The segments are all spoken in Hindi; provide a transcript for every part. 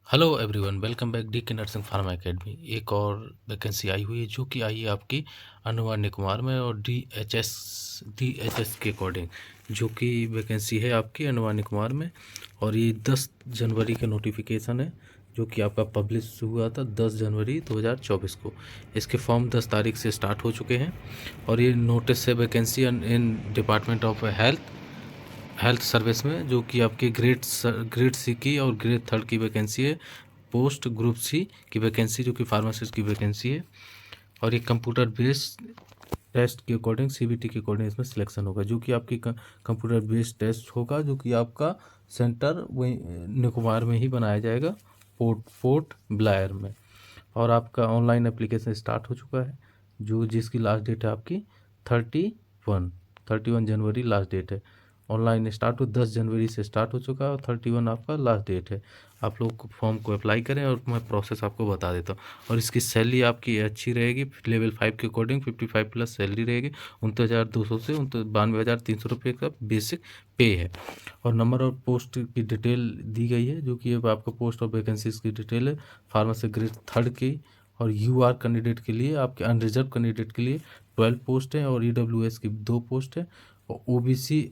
Hello everyone, welcome back D के नर्सिंग फार्मा एकेडमी। एक और वैकेंसी आई हुई है जो कि आई है आपकी अनुवान्य कुमार में और डी एच एस के अकॉर्डिंग, जो कि वैकेंसी है आपकी अनुवान्य कुमार में। और ये 10 जनवरी का नोटिफिकेशन है जो कि आपका पब्लिश हुआ था 10 जनवरी 2024 को। इसके फॉर्म 10 तारीख से स्टार्ट हो चुके हैं और ये नोटिस है vacancy in department of health service में, जो कि आपकी ग्रेड सी की और ग्रेड थर्ड की वैकेंसी है। पोस्ट ग्रुप सी की वैकेंसी जो कि फार्मासिस्ट की वैकेंसी है। और ये कंप्यूटर बेस्ड टेस्ट के अकॉर्डिंग सीबीटी के अकॉर्डिंग इसमें सिलेक्शन होगा, जो कि आपकी कंप्यूटर बेस्ड टेस्ट होगा, जो कि आपका सेंटर वही निकोबार में ही बनाया जाएगा, पोर्ट ब्लायर में। और आपका ऑनलाइन एप्लीकेशन स्टार्ट हो चुका है, जो जिसकी लास्ट डेट है आपकी 31 जनवरी लास्ट डेट है। ऑनलाइन स्टार्ट 10 जनवरी से स्टार्ट हो चुका है और 31 आपका लास्ट डेट है। आप लोग फॉर्म को अप्लाई करें और मैं प्रोसेस आपको बता देता हूँ। और इसकी सैलरी आपकी अच्छी रहेगी, लेवल 5 के अकॉर्डिंग 55 प्लस सैलरी रहेगी। 29,200 से 92,300 रुपये का बेसिक पे है। और नंबर और पोस्ट की डिटेल दी गई है, जो कि अब आपका पोस्ट और वैकेंसीज की डिटेल है। फार्मेसी ग्रेड थर्ड की और यूआर कैंडिडेट के लिए, आपके अनरिजर्व कैंडिडेट के लिए 12 पोस्ट है और ईडब्ल्यूएस की 2 पोस्ट है और ओबीसी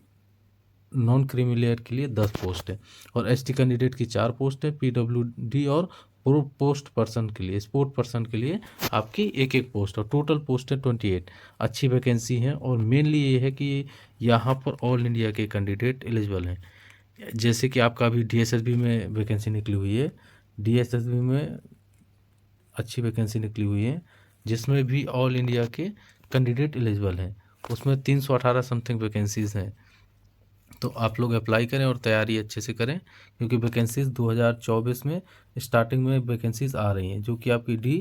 नॉन क्रीमी लेयर के लिए 10 पोस्ट है और एसटी कैंडिडेट की 4 पोस्ट है। पीडब्ल्यूडी और प्रो पोस्ट पर्सन के लिए, स्पोर्ट पर्सन के लिए आपकी एक एक पोस्ट और टोटल पोस्ट है 28। अच्छी वैकेंसी है और मेनली ये है कि यहाँ पर ऑल इंडिया के कैंडिडेट एलिजिबल हैं। जैसे कि आपका अभी डीएसएसबी में वैकेंसी निकली हुई है, डीएसएसबी में अच्छी वैकेंसी निकली हुई है जिसमें भी ऑल इंडिया के कैंडिडेट एलिजिबल हैं। उसमें 318 समथिंग वैकेंसीज़ हैं। तो आप लोग अप्लाई करें और तैयारी अच्छे से करें, क्योंकि वैकेंसीज 2024 में स्टार्टिंग में वैकेंसीज आ रही हैं, जो कि आपकी डी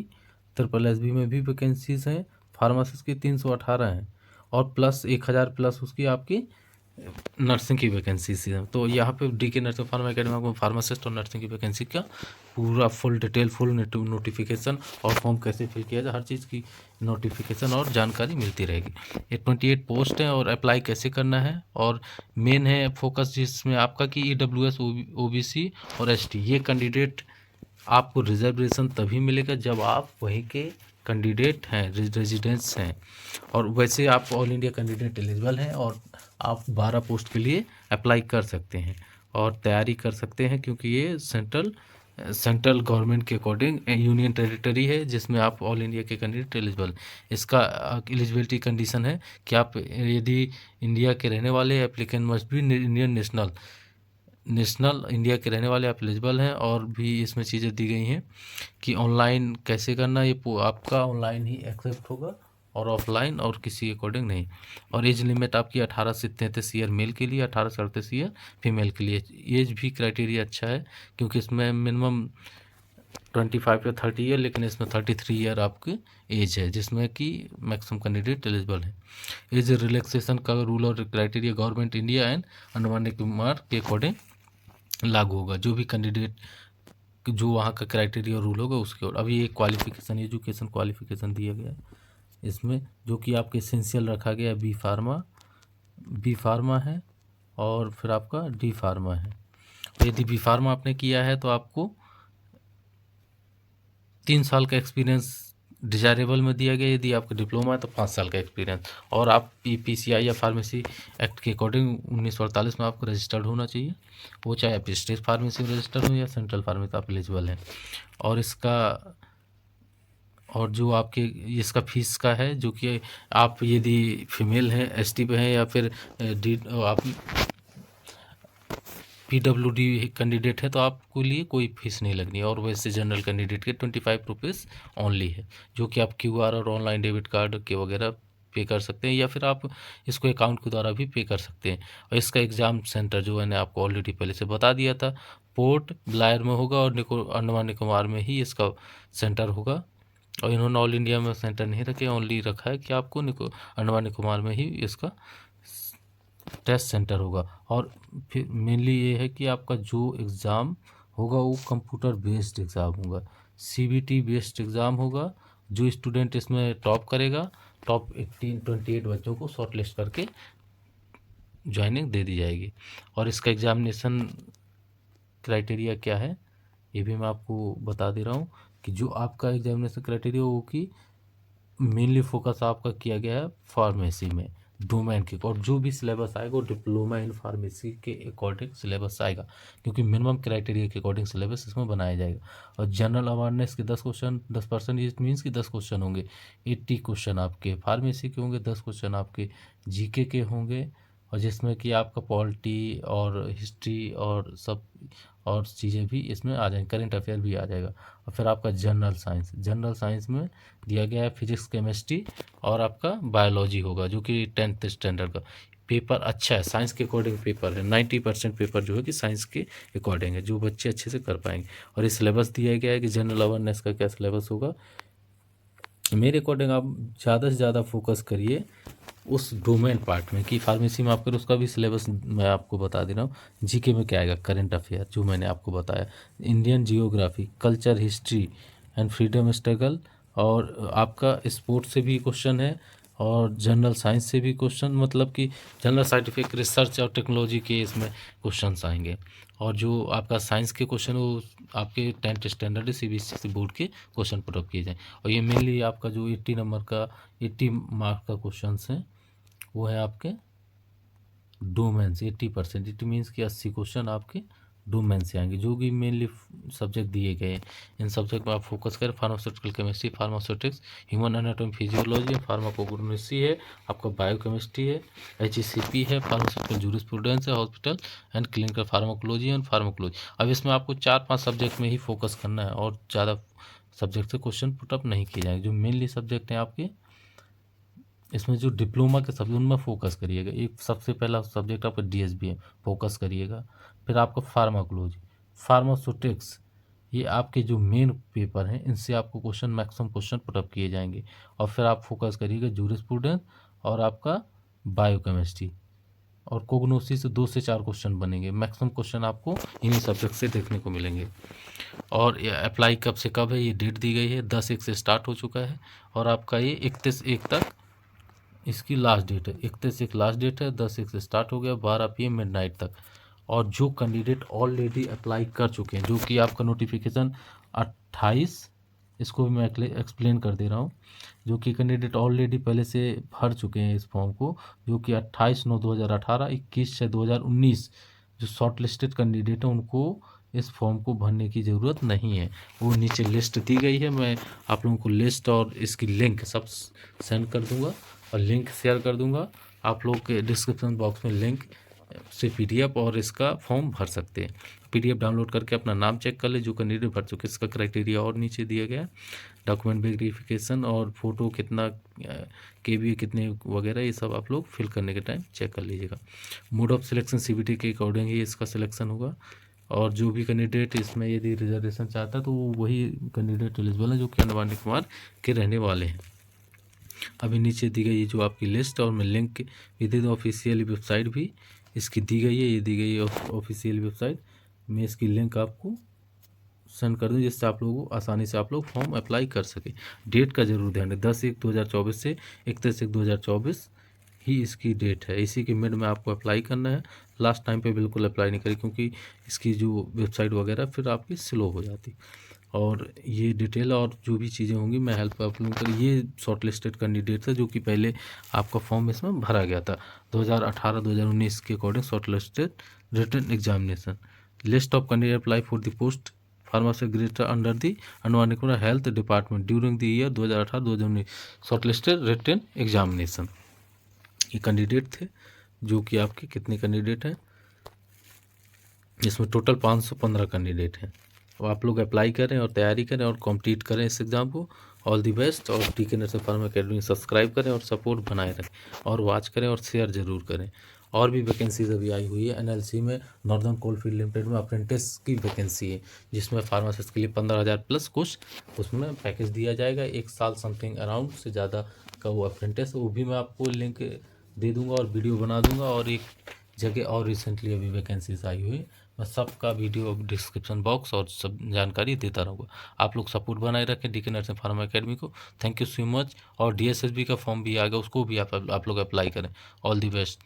SSSB में भी वैकेंसीज हैं। फार्मासिस्ट की 318 हैं और प्लस 1000 प्लस उसकी आपकी नर्सिंग की वैकेंसी है। तो यहाँ पे डी के नर्सिंग फार्मा अकेडमी आपको फार्मासिस्ट और नर्सिंग की वैकेंसी का पूरा फुल डिटेल, फुल नोटिफिकेशन और फॉर्म कैसे फिल किया जाए, हर चीज़ की नोटिफिकेशन और जानकारी मिलती रहेगी। ये 28 पोस्ट है और अप्लाई कैसे करना है, और मेन है फोकस जिसमें आपका कि EWS OBC और ST ये कैंडिडेट आपको रिजर्वेशन तभी मिलेगा जब आप वहीं के कैंडिडेट हैं, रेजिडेंट्स हैं। और वैसे आप ऑल इंडिया कैंडिडेट एलिजिबल हैं और आप 12 पोस्ट के लिए अप्लाई कर सकते हैं और तैयारी कर सकते हैं, क्योंकि ये सेंट्रल गवर्नमेंट के अकॉर्डिंग यूनियन टेरिटरी है जिसमें आप ऑल इंडिया के कैंडिडेट एलिजिबल। इसका एलिजिबिलिटी कंडीशन है कि आप यदि इंडिया के रहने वाले applicant must be Indian national India के रहने वाले आप एलिजिबल हैं। और भी इसमें चीज़ें दी गई हैं कि ऑनलाइन कैसे करना, ये आपका ऑनलाइन ही एक्सेप्ट होगा और ऑफलाइन और किसी अकॉर्डिंग नहीं। और एज लिमिट आपकी 18 से 33 ईयर मेल के लिए, 18 से 38 ईयर फीमेल के लिए। एज भी क्राइटेरिया अच्छा है, क्योंकि इसमें मिनिमम 25 या 30 ईयर, लेकिन इसमें 33 ईयर आपकी एज है, जिसमें कि मैक्सिमम कैंडिडेट एलिजिबल है। एज रिलैक्सेशन का रूल और क्राइटेरिया गवर्नमेंट इंडिया एंड अनुवान्य कुमार के अकॉर्डिंग लागू होगा। जो भी कैंडिडेट जो वहाँ का क्राइटेरिया रूल होगा उसके। और अभी एक क्वालिफिकेशन, एजुकेशन क्वालिफिकेशन दिया गया है इसमें, जो कि आपके एसेंशियल रखा गया है बी फार्मा है और फिर आपका डी फार्मा है। यदि बी फार्मा आपने किया है तो आपको 3 साल का एक्सपीरियंस डिजायरेबल में दिया गया। यदि आपका डिप्लोमा है तो 5 साल का एक्सपीरियंस। और आप PCI या फार्मेसी एक्ट के अकॉर्डिंग 1948 में आपको रजिस्टर्ड होना चाहिए, वो चाहे आप स्टेट फार्मेसी में रजिस्टर्ड हो या सेंट्रल फार्मेसी, आप एलिजिबल हैं। और जो आपके इसका फीस का है, जो कि आप यदि फीमेल हैं, ST पे हैं या फिर आप PWD कैंडिडेट है तो आपको लिए कोई फीस नहीं लगनी है। और वैसे जनरल कैंडिडेट के 25 रुपीज़ ओनली है, जो कि आप QR और ऑनलाइन डेबिट कार्ड के वगैरह पे कर सकते हैं, या फिर आप इसको अकाउंट के द्वारा भी पे कर सकते हैं। और इसका एग्ज़ाम सेंटर जो मैंने आपको ऑलरेडी पहले से बता दिया था, पोर्ट ब्लायर में होगा और अंडमान निकोबार में ही इसका सेंटर होगा। और इन्होंने ऑल इंडिया में सेंटर नहीं रखे, ओनली रखा है कि आपको अंडमान निकोबार में ही इसका टेस्ट सेंटर होगा। और फिर मेनली ये है कि आपका जो एग्ज़ाम होगा वो कंप्यूटर बेस्ड एग्ज़ाम होगा, CBT बेस्ड एग्ज़ाम होगा। जो स्टूडेंट इसमें टॉप करेगा, टॉप 28 बच्चों को शॉर्ट लिस्ट करके ज्वाइनिंग दे दी जाएगी। और इसका एग्ज़ामिनेशन क्राइटेरिया क्या है ये भी मैं आपको बता दे रहा हूँ कि जो आपका एग्जामिनेशन क्राइटेरिया वो कि मेनली फोकस आपका किया गया है फार्मेसी में डोमेन के, और जो भी सिलेबस आएगा वो डिप्लोमा इन फार्मेसी के अकॉर्डिंग सिलेबस आएगा, क्योंकि मिनिमम क्राइटेरिया के अकॉर्डिंग सिलेबस इसमें बनाया जाएगा। और जनरल अवेयरनेस के 10 क्वेश्चन 10%, इट मीन्स कि 10 क्वेश्चन होंगे। 80 क्वेश्चन आपके फार्मेसी के होंगे, 10 क्वेश्चन आपके जीके के होंगे, और जिसमें कि आपका पॉलिटी और हिस्ट्री और सब और चीज़ें भी इसमें आ जाएंगी, करेंट अफेयर भी आ जाएगा। और फिर आपका जनरल साइंस में दिया गया है फिजिक्स, केमिस्ट्री और आपका बायोलॉजी होगा, जो कि 10th स्टैंडर्ड का पेपर अच्छा है। साइंस के अकॉर्डिंग पेपर है, 90% पेपर जो है कि साइंस के अकॉर्डिंग है, जो बच्चे अच्छे से कर पाएंगे। और ये सिलेबस दिया गया है कि जनरल अवेयरनेस का क्या सिलेबस होगा। मेरे अकॉर्डिंग आप ज़्यादा से ज़्यादा फोकस करिए उस डोमेन पार्ट में कि फार्मेसी में आप करें, उसका भी सिलेबस मैं आपको बता दे रहा हूँ। जीके में क्या आएगा, करंट अफेयर जो मैंने आपको बताया, Indian geography, culture, history and freedom struggle, और आपका स्पोर्ट्स से भी क्वेश्चन है, और जनरल साइंस से भी क्वेश्चन, मतलब कि जनरल साइंटिफिक रिसर्च और टेक्नोलॉजी के इसमें क्वेश्चंस आएंगे। और जो आपका साइंस के क्वेश्चन वो आपके 10th स्टैंडर्ड CBSE बोर्ड के क्वेश्चन पुट अप किए जाएँ। और ये मेनली आपका जो 80 नंबर का 80 मार्क का क्वेश्चन है वो है आपके डोमेन से 80%। इट मीन्स कि 80 क्वेश्चन आपके डोमेन से आएंगे, जो कि मेनली सब्जेक्ट दिए गए हैं। इन सब्जेक्ट में आप फोकस करें। Pharmaceutical chemistry, pharmaceutics, human anatomy physiology, pharmacognosy है, आपका बायोकेमिस्ट्री है, HACP है, फार्मास्यूटिकल जूरिस्प्रूडेंस है, hospital and clinical pharmacology and pharmacology. अब इसमें आपको 4-5 सब्जेक्ट में ही फोकस करना है, और ज़्यादा सब्जेक्ट से क्वेश्चन पुटअप नहीं किए जाएंगे। जो मेनली सब्जेक्ट हैं आपके इसमें, जो डिप्लोमा के सब्जेक्ट उनमें फोकस करिएगा। एक सबसे पहला सब्जेक्ट आपका DSB है, फोकस करिएगा। फिर आपका फार्माकोलॉजी, फार्मास्यूटिक्स, ये आपके जो मेन पेपर हैं इनसे आपको क्वेश्चन, मैक्सिमम क्वेश्चन पुटअप किए जाएंगे। और फिर आप फोकस करिएगा जूरिस्प्रूडेंस और आपका बायोकेमिस्ट्री, और कोग्नोसी से 2 से 4 क्वेश्चन बनेंगे। मैक्सिमम क्वेश्चन आपको इन्हीं सब्जेक्ट से देखने को मिलेंगे। और ये अप्लाई कब से कब है, ये डेट दी गई है, 10/1 से स्टार्ट हो चुका है, और आपका ये 31/1 तक इसकी लास्ट डेट है। 31/1 लास्ट डेट है, 10/1 से स्टार्ट हो गया, 12 PM मिडनाइट तक। और जो कैंडिडेट ऑलरेडी अप्लाई कर चुके हैं, जो कि आपका नोटिफिकेशन 28, इसको भी मैं एक्सप्लेन कर दे रहा हूँ, जो कि कैंडिडेट ऑलरेडी पहले से भर चुके हैं इस फॉर्म को, जो कि 28/9/2018, 21/6/2019 जो शॉर्ट लिस्टेड कैंडिडेट हैं उनको इस फॉर्म को भरने की ज़रूरत नहीं है। वो नीचे लिस्ट दी गई है, मैं आप लोगों को लिस्ट और इसकी लिंक सब सेंड कर दूंगा, और लिंक शेयर कर दूंगा। आप लोग के डिस्क्रिप्शन बॉक्स में लिंक से PDF और इसका फॉर्म भर सकते हैं। PDF डाउनलोड करके अपना नाम चेक कर ले, जो कैंडिडेट भर चुके, इसका क्राइटेरिया और नीचे दिया गया है, डॉक्यूमेंट वेरिफिकेशन और फोटो कितना KB कितने वगैरह, ये सब आप लोग फिल करने के टाइम चेक कर लीजिएगा। मोड ऑफ सिलेक्शन CBT के अकॉर्डिंग ही इसका सिलेक्शन होगा। और जो भी कैंडिडेट इसमें यदि रिजर्वेशन चाहता है तो वही कैंडिडेट एलिजिबल है जो कि अनवानी कुमार के रहने वाले हैं। अभी नीचे दी गई है जो आपकी लिस्ट, और मैं लिंक भी दे दूँ। ऑफिशियल वेबसाइट भी इसकी दी गई है, ये दी गई है ऑफिशियल वेबसाइट, मैं इसकी लिंक आपको सेंड कर दूँ, जिससे आप लोगों को आसानी से आप लोग फॉर्म अप्लाई कर सके। डेट का जरूर ध्यान है, 10/1/2024 से 31/1/2024 ही इसकी डेट है। इसी के मिड में आपको अप्लाई करना है, लास्ट टाइम पे बिल्कुल अप्लाई नहीं करें, क्योंकि इसकी जो वेबसाइट वगैरह फिर आपकी स्लो हो जाती। और ये डिटेल और जो भी चीज़ें होंगी मैं हेल्प आप लोगों को। ये शॉर्ट लिस्टेड कैंडिडेट था जो कि पहले आपका फॉर्म इसमें भरा गया था 2018-2019 के according. Short listed written examination, list of candidate apply for the post pharmacy graduate under the अनवानी health department during the year 2018-2019, short listed written examination. ये कैंडिडेट थे, जो कि आपके कितने कैंडिडेट हैं, इसमें टोटल 515 कैंडिडेट हैं। तो आप लोग अप्लाई करें और तैयारी करें और कंप्लीट करें इस एग्ज़ाम को। All the best. और TK nursing pharma academy subscribe करें और सपोर्ट बनाए रखें, और वॉच करें और शेयर ज़रूर करें। और भी वैकेंसीज अभी आई हुई है NLC में, नॉर्दर्न कोलफील्ड लिमिटेड में अप्रेंटिस की वैकेंसी है, जिसमें फार्मासिस्ट के लिए 15,000 प्लस कुछ उसमें पैकेज दिया जाएगा। 1 साल समथिंग अराउंड से ज़्यादा का वो अप्रेंटिस, वो भी मैं आपको लिंक दे दूँगा और वीडियो बना दूँगा। और एक जगह और रिसेंटली अभी वैकेंसीज आई हुई, मैं सबका वीडियो डिस्क्रिप्शन बॉक्स और सब जानकारी देता रहूँगा। आप लोग सपोर्ट बनाए रखें DK नर्सिंग फार्मा अकेडमी को। Thank you so much. और DSSB का फॉर्म भी आ गया, उसको भी आप लोग अप्लाई करें। All the best.